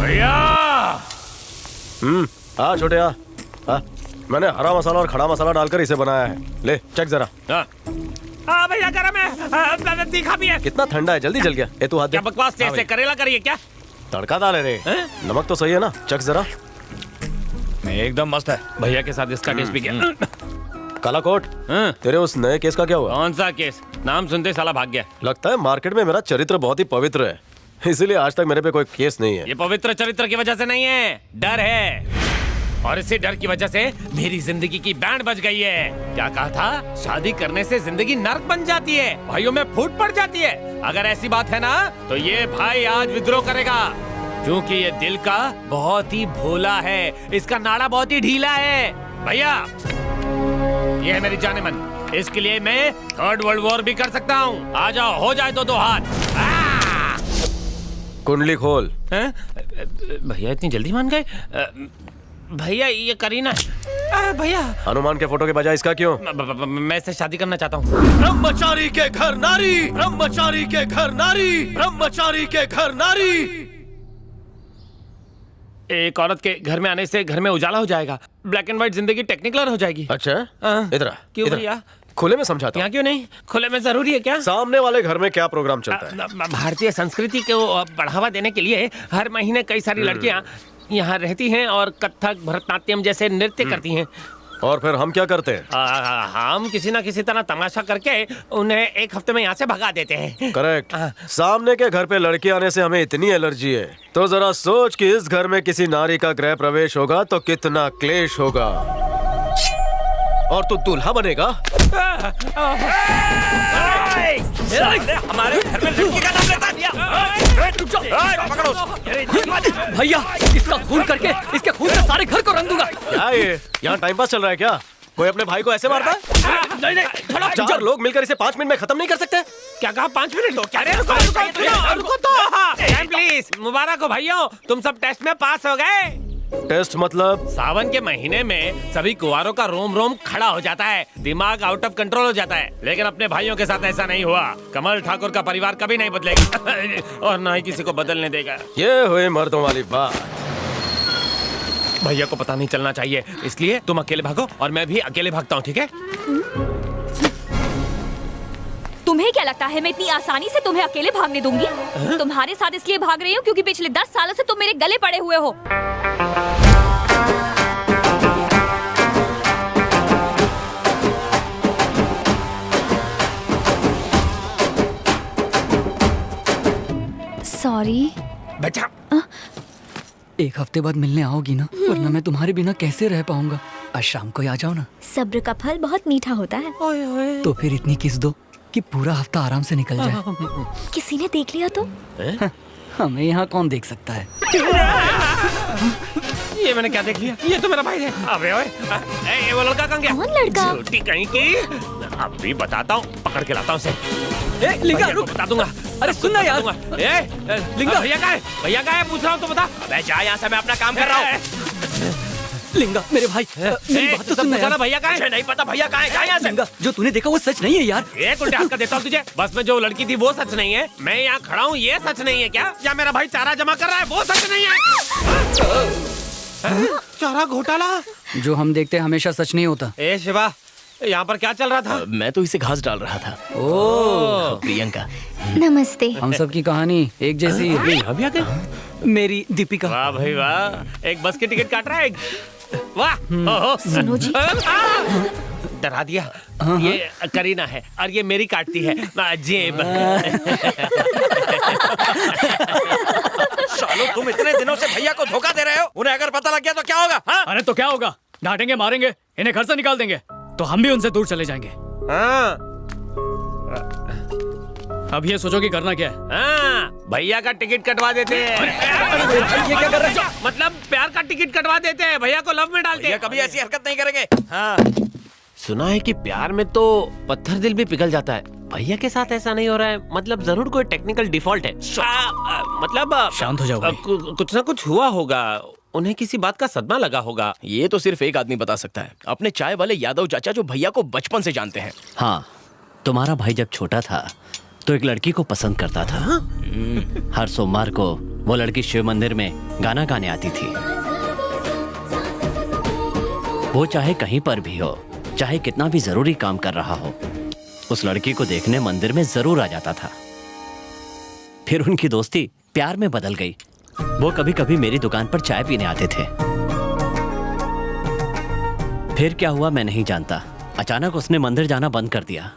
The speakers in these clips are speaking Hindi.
भैया। हाँ छोटे आ। मैंने हरा मसाला और खड़ा मसाला डालकर इसे बनाया है, ले चेक जरा। हाँ भैया गरम है, तीखा भी है। कितना ठंडा है, जल्दी जल गया। ए तू हाथ दे। क्या बकवास टेस्ट है, करेला करिए क्या? तड़का डाले रे, नमक तो सही है ना, चख जरा। एकदम मस्त है। भैया के साथ इसका टेस्ट भी क्या? काला कोट, तेरे उस नए केस का क्या हुआ? कौन सा केस? नाम सुनते साला भाग गया। लगता है मार्केट में मेरा चरित्र बहुत ही पवित्र है, इसीलिए आज तक मेरे पे कोई केस नहीं है। ये पवित्र चरित्र की वजह से नहीं है, डर है। और इसी डर की वजह से मेरी जिंदगी की बैंड बज गई है। क्या कहा था? शादी करने से जिंदगी नर्क बन जाती है, भाइयों में फूट पड़ जाती है। अगर ऐसी बात है ना, तो ये भाई आज विद्रोह करेगा, क्योंकि ये दिल का बहुत ही भोला है, इसका नाड़ा बहुत ही ढीला है। भैया ये है मेरी जाने मन, इसके लिए मैं थर्ड वर्ल्ड वॉर भी कर सकता हूँ। आ जाओ, हो जाए तो दो हाथ। कुंडली खोल। भैया इतनी जल्दी मान गए? भैया ये करीना है। भैया हनुमान के फोटो के बजाय इसका क्यों? मैं इससे शादी करना चाहता हूँ। ब्रह्मचारी के घर नारी, ब्रह्मचारी के घर नारी, ब्रह्मचारी के घर नारी। एक औरत के घर में आने से घर में उजाला हो जाएगा, ब्लैक एंड व्हाइट जिंदगी टेक्निकल हो जाएगी। अच्छा इधर आ। क्यों इधर। भैया? खुले में समझाता हूँ। यहाँ क्यों नहीं? खुले में जरूरी है क्या? सामने वाले घर में क्या प्रोग्राम चलता है? भारतीय संस्कृति को बढ़ावा देने के लिए हर महीने कई सारी लड़कियाँ यहाँ रहती हैं और कथक भरतनाट्यम जैसे नृत्य करती हैं। और फिर हम क्या करते हैं? हम किसी ना किसी तरह तमाशा करके उन्हें एक हफ्ते में यहाँ से भगा देते हैं। करेक्ट। सामने के घर पे लड़की आने से हमें इतनी एलर्जी है, तो जरा सोच कि इस घर में किसी नारी का गृह प्रवेश होगा तो कितना क्लेश होगा। और तू दूल्हा बनेगा। हमारे घर में लड़की का नाम लेता है। भैया इसका खून करके इसके खून से सारे घर को रंग दूंगा। क्या ये यहाँ टाइम पास चल रहा है क्या? कोई अपने भाई को ऐसे मारता है? नहीं, चार लोग मिलकर इसे 5 मिनट में खत्म नहीं कर सकते? क्या कहा? 5 मिनट? तो क्या? रुको तो प्लीज। मुबारक हो भाइयों, तुम सब टेस्ट में पास हो गए। टेस्ट मतलब? सावन के महीने में सभी कुंवारों का रोम रोम खड़ा हो जाता है, दिमाग आउट ऑफ कंट्रोल हो जाता है। लेकिन अपने भाइयों के साथ ऐसा नहीं हुआ। कमल ठाकुर का परिवार कभी नहीं बदलेगा और ना ही किसी को बदलने देगा। ये हुई मर्दों वाली बात। भैया को पता नहीं चलना चाहिए, इसलिए तुम अकेले भागो और मैं भी अकेले भागता हूँ, ठीक है? तुम्हें क्या लगता है मैं इतनी आसानी से तुम्हें अकेले भागने दूंगी? तुम्हारे साथ इसलिए भाग रही हूँ क्योंकि पिछले 10 सालों से तुम मेरे गले पड़े हुए हो। सॉरी बच्चा। एक हफ्ते बाद मिलने आओगी ना, वरना मैं तुम्हारे बिना कैसे रह पाऊंगा। आज शाम को ही आ जाओ ना। सब्र का फल बहुत मीठा होता है। तो फिर इतनी किस दो कि पूरा हफ्ता आराम से निकल जाए। किसी ने देख लिया तो? हमें यहाँ कौन देख सकता है? ये मैंने क्या देख लिया? ये तो मेरा भाई है। अबे ओए, ये वो लड़का कहाँ गया? कौन लड़का? झूठी कहीं की। अभी बताता हूँ, पकड़ के लाता हूँ उसे। लिंगा रुक, बता दूंगा। अरे सुन ना यार। लिंगा भैया कहाँ है? भैया कहाँ है? पूछ रहा हूँ तो बता। अबे जा यहाँ से, मैं अपना काम कर रहा हूँ। लिंगा मेरे भाई, मेरी बात तो सुन यार। भैया कहाँ है? नहीं पता भैया कहाँ है? जा यहाँ से। लिंगा जो तूने देखा वो सच नहीं है यार। एक उल्टे हाथ का देता हूँ तुझे। बस में जो लड़की थी वो सच नहीं है, मैं यहाँ खड़ा हूँ ये सच नहीं है क्या? या मेरा भाई चारा जमा कर रहा है वो सच नहीं है? चारा घोटाला जो हम देखते हैं हमेशा सच नहीं होता। ए शिवा, यहाँ पर क्या चल रहा था? मैं तो इसे घास डाल रहा था। ओ प्रियंका, नमस्ते। हम सब की कहानी एक जैसी है। अभी आ गए? मेरी दीपिका। वाह भाई वाह, एक बस की टिकट काट रहा है। वाह। ओहो। सुनो जी। डरा दिया। ये करीना है और ये मेरी काटती है जेब। सालो तुम इतने दिनों से भैया को धोखा दे रहे हो, उन्हें अगर पता लग गया तो क्या होगा? हाँ? अरे तो क्या होगा? डांटेंगे, मारेंगे, इन्हें घर से निकाल देंगे, तो हम भी उनसे दूर चले जाएंगे। हाँ। अब ये सोचो कि करना क्या है। हाँ, भैया का टिकट कटवा देते हैं। ये क्या कर रहे हो? मतलब प्यार का टिकट कटवा देते हैं, भैया को लव में डालते हैं। कभी ऐसी हरकत नहीं करेंगे। हाँ। सुना है कि प्यार में तो पत्थर दिल भी पिघल जाता है, भैया के साथ ऐसा नहीं हो रहा है। मतलब जरूर कोई टेक्निकल डिफॉल्ट है। मतलब शांत हो जाओ भाई। कुछ ना कुछ हुआ होगा, उन्हें किसी बात का सदमा लगा होगा। ये तो सिर्फ एक आदमी बता सकता है, अपने चाय वाले यादव चाचा जो भैया को बचपन से जानते हैं। हाँ, तुम्हारा भाई जब छोटा था तो एक लड़की को पसंद करता था। हर सोमवार को वो लड़की शिव मंदिर में गाना गाने आती थी। वो चाहे कहीं पर भी हो, चाहे कितना भी जरूरी काम कर रहा हो, उस लड़की को देखने मंदिर में जरूर आ जाता था। फिर उनकी दोस्ती प्यार में बदल गई। वो कभी कभी मेरी दुकान पर चाय पीने आते थे। फिर क्या हुआ मैं नहीं जानता, अचानक उसने मंदिर जाना बंद कर दिया।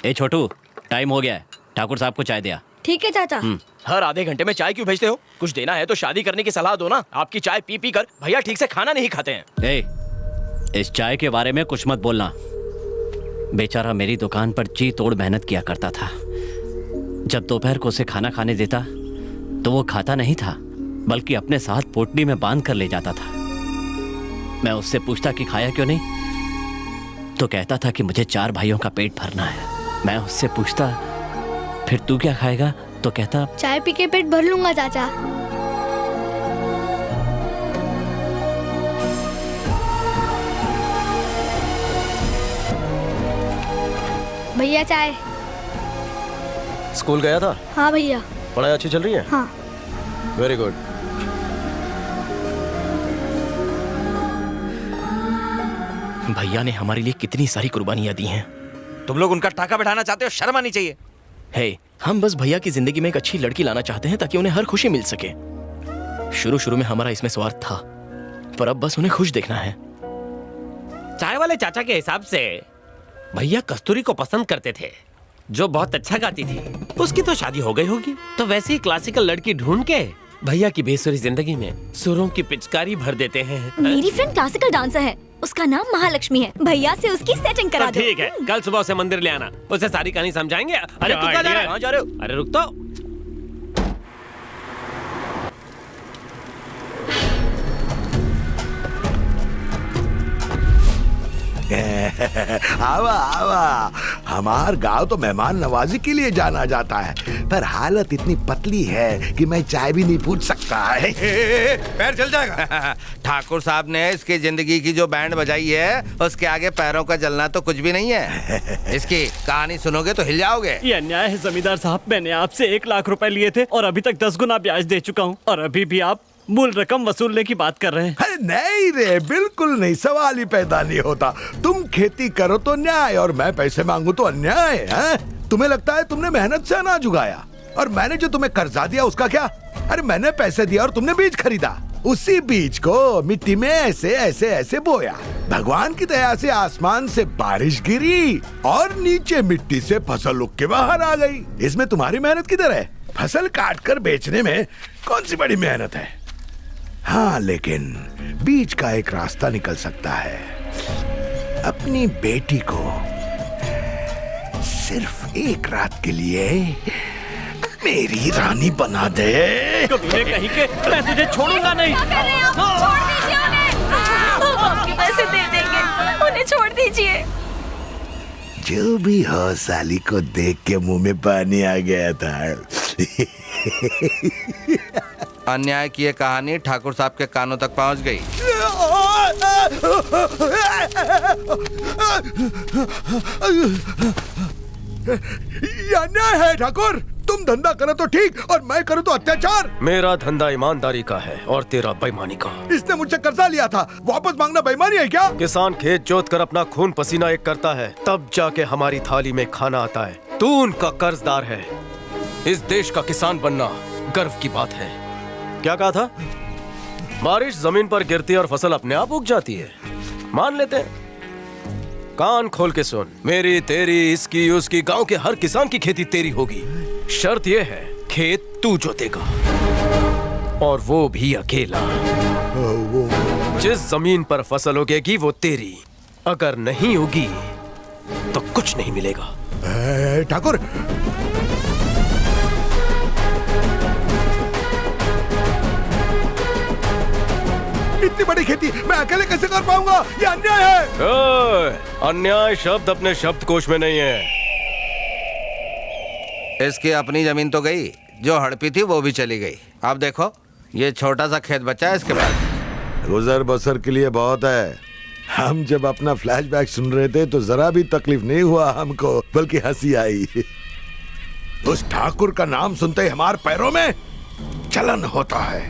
ए छोटू, टाइम हो गया है, ठाकुर साहब को चाय दिया। ठीक है चाचा। हर आधे घंटे में चाय क्यों भेजते हो? कुछ देना है तो शादी करने की सलाह दो ना। आपकी चाय पी पी कर भैया ठीक से खाना नहीं खाते हैं। ए, इस चाय के बारे में कुछ मत बोलना। बेचारा मेरी दुकान पर जी तोड़ मेहनत किया करता था। जब दोपहर को उसे खाना खाने देता तो वो खाता नहीं था, बल्कि अपने साथ पोटली में बांध कर ले जाता था। मैं उससे पूछता कि खाया क्यों नहीं, तो कहता था कि मुझे 4 भाइयों का पेट भरना है। मैं उससे पूछता फिर तू क्या खाएगा, तो कहता चाय पी के पेट भर लूंगा चाचा। भैया चाय। स्कूल गया था? हाँ भैया। पढ़ाई अच्छी चल रही है? हाँ। Very good. भैया ने हमारे लिए कितनी सारी कुर्बानियां दी हैं। तुम लोग उनका टाका बैठाना चाहते हो, शर्म आनी चाहिए। हे, हम बस भैया की जिंदगी में एक अच्छी लड़की लाना चाहते हैं ताकि उन्हें हर खुशी मिल सके। शुरू शुरू में हमारा इसमें स्वार्थ था, पर अब बस उन्हें खुश देखना है। चाय वाले चाचा के हिसाब से भैया कस्तूरी को पसंद करते थे, जो बहुत अच्छा गाती थी। उसकी तो शादी हो गई होगी, तो वैसे ही क्लासिकल लड़की ढूंढ के भैया की बेसुरी जिंदगी में सुरों की पिचकारी भर देते हैं। मेरी फ्रेंड क्लासिकल डांसर है, उसका नाम महालक्ष्मी है। भैया से उसकी सेटिंग करा दो। ठीक है, कल सुबह उसे मंदिर ले आना, उसे सारी कहानी समझाएंगे। अरे तू कहाँ जा रहा है? कहाँ जा रहे हो? अरे रुक तो। आवा आवा, हमार गांव तो मेहमान नवाजी के लिए जाना जाता है, पर हालत इतनी पतली है कि मैं चाय भी नहीं पूछ सकता है। पैर चल जाएगा। ठाकुर साहब ने इसकी जिंदगी की जो बैंड बजाई है, उसके आगे पैरों का जलना तो कुछ भी नहीं है। इसकी कहानी सुनोगे तो हिल जाओगे। ये अन्याय है जमींदार साहब। मैंने आपसे 1 लाख रुपए लिए थे और अभी तक 10 गुना ब्याज दे चुका हूँ, और अभी भी आप मूल रकम वसूलने की बात कर रहे हैं। अरे नहीं रे, बिल्कुल नहीं, सवाल ही पैदा नहीं होता। तुम खेती करो तो न्याय, और मैं पैसे मांगू तो अन्याय है। तुम्हें लगता है तुमने मेहनत से अनाज उगाया, और मैंने जो तुम्हें कर्जा दिया उसका क्या? अरे मैंने पैसे दिया और तुमने बीज खरीदा, उसी बीज को मिट्टी में ऐसे ऐसे ऐसे बोया। भगवान की दया से आसमान से बारिश गिरी और नीचे मिट्टी से फसल उग के बाहर आ गई। इसमें तुम्हारी मेहनत किधर है? फसल काट कर बेचने में कौन सी बड़ी मेहनत है? हाँ, लेकिन बीच का एक रास्ता निकल सकता है। अपनी बेटी को सिर्फ 1 रात के लिए मेरी रानी बना दे। कभी कहीं के मैं तुझे छोड़ूंगा नहीं। क्या कर रहे हैं आप? छोड़ दीजिए उन्हें। हम आपके पैसे दे देंगे, उन्हें छोड़ दीजिए। जो भी हो, साली को देख के मुंह में पानी आ गया था। अन्याय की ये कहानी ठाकुर साहब के कानों तक पहुंच गई। ये अन्याय है ठाकुर। तुम धंधा करो तो ठीक, और मैं करूँ तो अत्याचार। मेरा धंधा ईमानदारी का है और तेरा बेईमानी का। इसने मुझसे कर्जा लिया था, वापस मांगना बेईमानी है क्या? किसान खेत जोत कर अपना खून पसीना एक करता है, तब जाके हमारी थाली में खाना आता है। तू उनका कर्जदार है। इस देश का किसान बनना गर्व की बात है। क्या कहा था? बारिश जमीन पर गिरती है और फसल अपने आप उग जाती है, मान लेते हैं। कान खोल के सुन, मेरी तेरी इसकी उसकी गांव के हर किसान की खेती तेरी होगी। शर्त यह है, खेत तू जोतेगा, और वो भी अकेला। जिस जमीन पर फसल उगेगी वो तेरी, अगर नहीं उगी तो कुछ नहीं मिलेगा। ठाकुर, इतनी बड़ी खेती मैं अकेले कैसे कर पाऊंगा? ये अन्याय है। अन्याय शब्द अपने शब्दकोश में नहीं है। इसकी अपनी जमीन तो गई, जो हड़पी थी वो भी चली गई। अब देखो, ये छोटा सा खेत बचा है इसके पास। गुजर बसर के लिए बहुत है। हम जब अपना फ्लैशबैक सुन रहे थे तो जरा भी तकलीफ नहीं हुआ हमको, बल्कि हंसी आई। उस ठाकुर का नाम सुनते ही हमारे पैरों में जलन होता है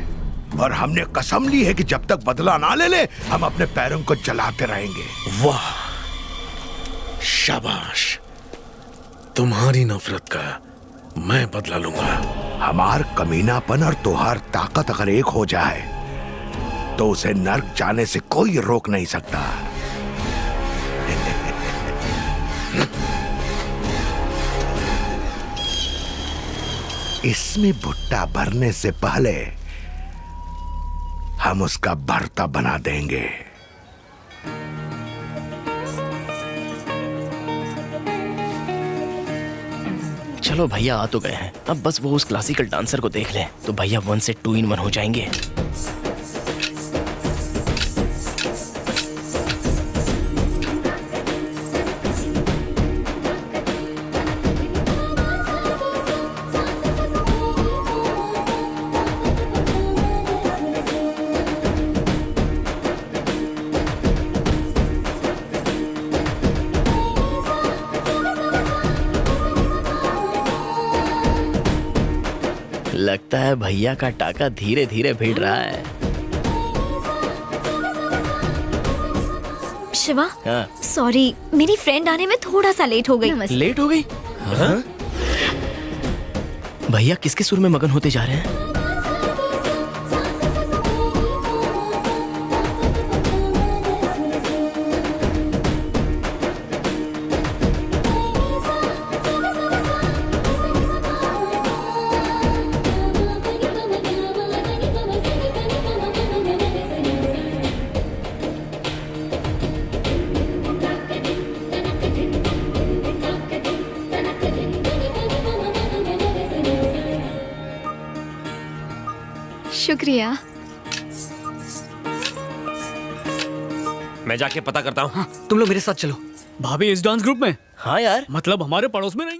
और हमने कसम ली है कि जब तक बदला ना ले ले हम अपने पैरों को जलाते रहेंगे। वाह, शाबाश। तुम्हारी नफरत का मैं बदला लूंगा। हमार कमीनापन और तुहार ताकत अगर एक हो जाए तो उसे नर्क जाने से कोई रोक नहीं सकता। इसमें भुट्टा भरने से पहले हम उसका भरता बना देंगे। चलो भैया आ तो गए हैं, अब बस वो उस क्लासिकल डांसर को देख ले तो भैया 1 से 2 in 1 हो जाएंगे। लगता है भैया का टाका धीरे धीरे भिड़ रहा है। शिवा, हाँ। सॉरी, मेरी फ्रेंड आने में थोड़ा सा लेट हो गई। लेट हो गई? हाँ? भैया किसके सुर में मगन होते जा रहे हैं? शुक्रिया। मैं जाके पता करता हूँ। हाँ, तुम लोग मेरे साथ चलो। भाभी इस डांस ग्रुप में? हाँ यार, मतलब हमारे पड़ोस में नहीं?